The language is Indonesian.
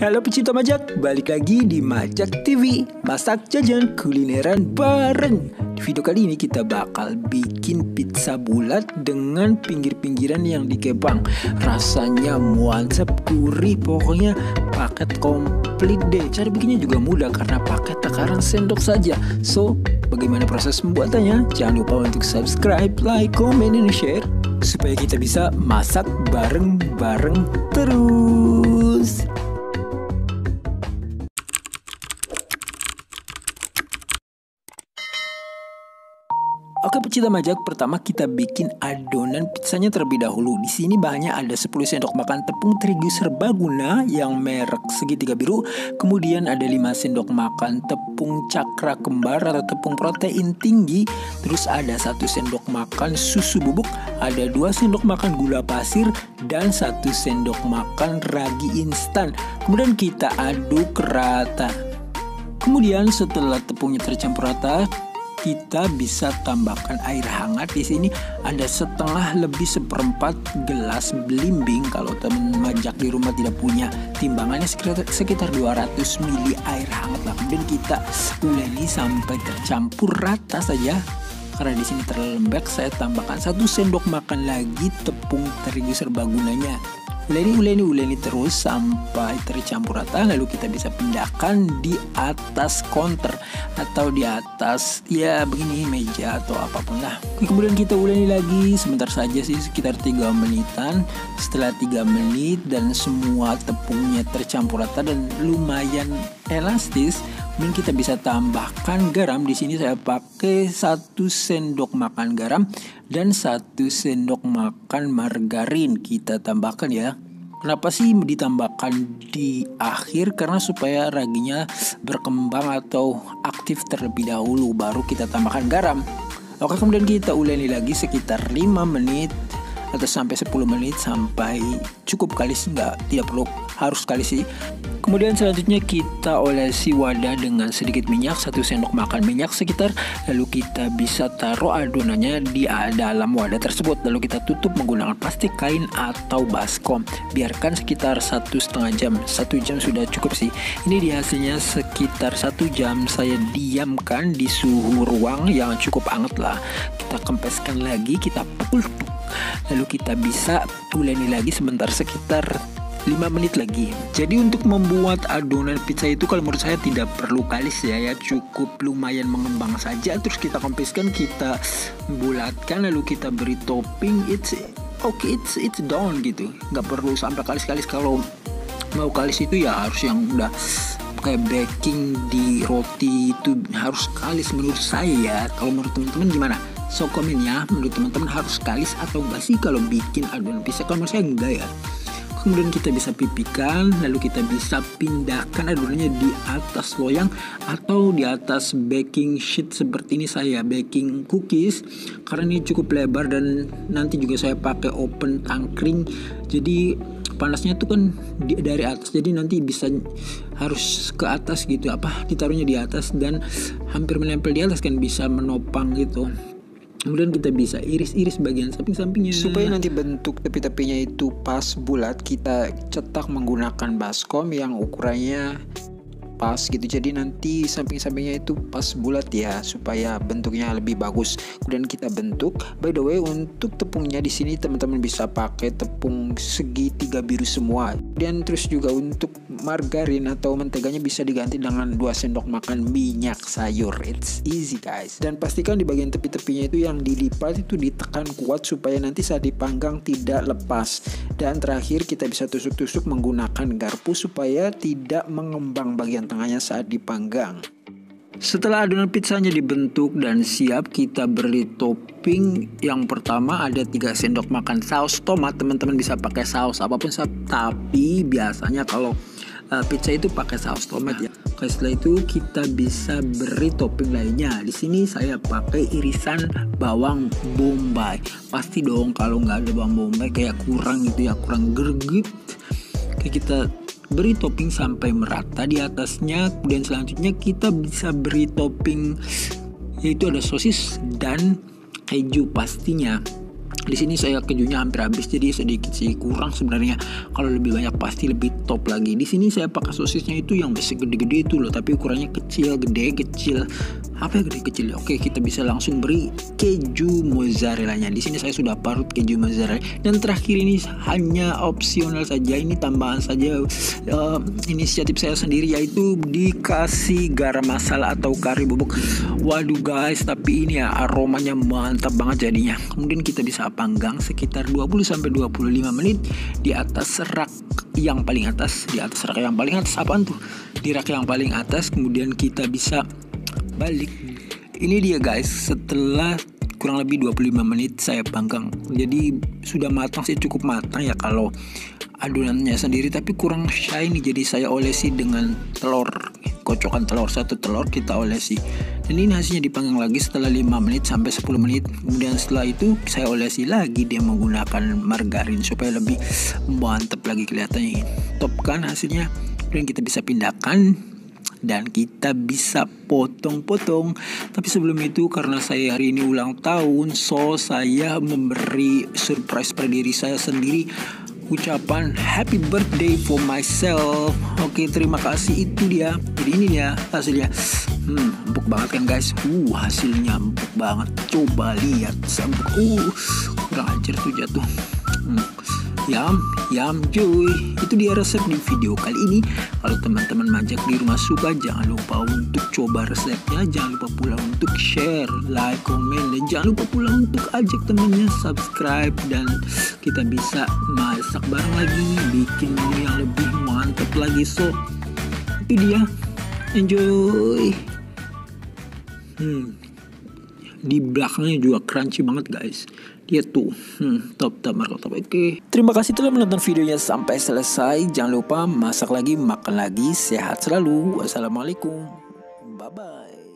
Halo pecinta majak, balik lagi di Majak TV. Masak jajan kulineran bareng. Di video kali ini kita bakal bikin pizza bulat dengan pinggir-pinggiran yang dikepang. Rasanya mantap, gurih, pokoknya paket komplit deh. Cara bikinnya juga mudah karena pakai takaran sendok saja. So, bagaimana proses pembuatannya? Jangan lupa untuk subscribe, like, comment, dan share supaya kita bisa masak bareng-bareng terus. Oke pecinta majak, pertama kita bikin adonan pizzanya terlebih dahulu. Di sini bahannya ada 10 sendok makan tepung terigu serbaguna yang merek segitiga biru. Kemudian ada 5 sendok makan tepung cakra kembar atau tepung protein tinggi. Terus ada 1 sendok makan susu bubuk, ada 2 sendok makan gula pasir, dan 1 sendok makan ragi instan. Kemudian kita aduk rata. Kemudian setelah tepungnya tercampur rata, kita bisa tambahkan air hangat. Di sini ada setengah lebih seperempat gelas belimbing. Kalau teman majak di rumah tidak punya timbangannya, sekitar 200 ml air hangat lah. Kemudian kita uleni sampai tercampur rata saja. Karena di sini terlalu lembek, saya tambahkan 1 sendok makan lagi tepung terigu serbagunanya. Uleni terus sampai tercampur rata, lalu kita bisa pindahkan di atas counter atau di atas ya begini meja atau apapun lah. Kemudian kita uleni lagi sebentar saja sih, sekitar 3 menitan. Setelah 3 menit dan semua tepungnya tercampur rata dan lumayan elastis, kemudian kita bisa tambahkan garam. Di sini saya pakai 1 sendok makan garam dan 1 sendok makan margarin. Kita tambahkan ya. Kenapa sih ditambahkan di akhir? Karena supaya raginya berkembang atau aktif terlebih dahulu, baru kita tambahkan garam. Oke, kemudian kita uleni lagi sekitar 5 menit atau sampai 10 menit sampai cukup kalis, tidak perlu harus kalis sih. Kemudian selanjutnya kita olesi wadah dengan sedikit minyak, 1 sendok makan minyak sekitar. Lalu kita bisa taruh adonannya di dalam wadah tersebut. Lalu kita tutup menggunakan plastik kain atau baskom. Biarkan sekitar 1,5 jam. 1 jam sudah cukup sih. Ini di hasilnya sekitar 1 jam saya diamkan di suhu ruang yang cukup hangat lah. Kita kempeskan lagi, kita pukul. Lalu kita bisa uleni lagi sebentar sekitar 5 menit lagi. Jadi untuk membuat adonan pizza itu kalau menurut saya tidak perlu kalis ya, cukup lumayan mengembang saja. Terus kita kempeskan, kita bulatkan, lalu kita beri topping. It's done gitu. Nggak perlu sampai kalis-kalis. Kalau mau kalis itu ya harus yang udah kayak baking di roti itu harus kalis menurut saya ya. Kalau menurut teman-teman gimana? So komen ya, menurut teman-teman harus kalis atau enggak sih kalau bikin adonan pizza? Kalau menurut saya enggak ya. Kemudian kita bisa pipihkan, lalu kita bisa pindahkan adonannya di atas loyang atau di atas baking sheet seperti ini. Saya baking cookies karena ini cukup lebar dan nanti juga saya pakai oven tangkring. Jadi panasnya itu kan dari atas, jadi nanti bisa harus ke atas gitu, ditaruhnya di atas dan hampir menempel di atas kan, bisa menopang gitu. Kemudian kita bisa iris-iris bagian samping-sampingnya. Supaya nanti bentuk tepi-tepinya itu pas bulat, kita cetak menggunakan baskom yang ukurannya pas gitu. Jadi nanti samping-sampingnya itu pas bulat ya, supaya bentuknya lebih bagus. Kemudian kita bentuk. By the way, untuk tepungnya di sini teman-teman bisa pakai tepung segitiga biru semua. Dan terus juga untuk margarin atau menteganya bisa diganti dengan 2 sendok makan minyak sayur. It's easy guys. Dan pastikan di bagian tepi-tepinya itu yang dilipat itu ditekan kuat supaya nanti saat dipanggang tidak lepas. Dan terakhir kita bisa tusuk-tusuk menggunakan garpu supaya tidak mengembang bagian tengahnya saat dipanggang. Setelah adonan pizzanya dibentuk dan siap, kita beri topping. Yang pertama ada 3 sendok makan saus tomat. Teman-teman bisa pakai saus apapun, tapi biasanya kalau pizza itu pakai saus tomat ya. Oke, setelah itu kita bisa beri topping lainnya. Di sini saya pakai irisan bawang bombay. Pasti dong kalau nggak ada bawang bombay kayak kurang gitu ya, kurang greget. Oke, kita beri topping sampai merata di atasnya. Kemudian selanjutnya kita bisa beri topping yaitu ada sosis dan keju pastinya. Di sini saya kejunya hampir habis, jadi sedikit sih kurang sebenarnya. Kalau lebih banyak pasti lebih top lagi. Di sini saya pakai sosisnya itu yang masih gede-gede itu loh, tapi ukurannya kecil, gede, kecil. Apa ya gede kecil? Oke, kita bisa langsung beri keju mozzarella-nya. Di sini saya sudah parut keju mozzarella. Dan terakhir ini hanya opsional saja, ini tambahan saja inisiatif saya sendiri, yaitu dikasih garam masala atau kari bubuk. Waduh guys, tapi ini ya aromanya mantap banget jadinya. Kemudian kita bisa panggang sekitar 20-25 menit di atas rak yang paling atas. Di atas rak yang paling atas, apaan tuh? Di rak yang paling atas. Kemudian kita bisa balik. Ini dia guys, setelah kurang lebih 25 menit saya panggang. Jadi sudah matang sih, cukup matang ya kalau adonannya sendiri, tapi kurang shiny. Jadi saya olesi dengan telur, kocokan telur, 1 telur kita olesi. Dan ini hasilnya dipanggang lagi setelah 5 menit sampai 10 menit. Kemudian setelah itu saya olesi lagi dia menggunakan margarin supaya lebih mantap lagi kelihatannya. Top kan hasilnya. Kemudian kita bisa pindahkan dan kita bisa potong-potong. Tapi sebelum itu, karena saya hari ini ulang tahun, so saya memberi surprise pada diri saya sendiri, ucapan happy birthday for myself. Oke, terima kasih. Itu dia. Jadi ini dia hasilnya. Empuk banget kan guys. Hasilnya empuk banget. Coba lihat sempuk. Kurang ajar tuh jatuh. Yam cuy. Itu dia resep di video kali ini. Kalau teman-teman majak di rumah suka, jangan lupa untuk coba resepnya. Jangan lupa pula untuk share, like, komen, dan jangan lupa pula untuk ajak temannya subscribe. Dan kita bisa masak bareng lagi, bikin menu yang lebih mantap lagi. So itu dia. Enjoy. Di belakangnya juga crunchy banget guys. Dia tuh top market top. Oke. Terima kasih telah menonton videonya sampai selesai. Jangan lupa masak lagi, makan lagi, sehat selalu. Wassalamualaikum. Bye bye.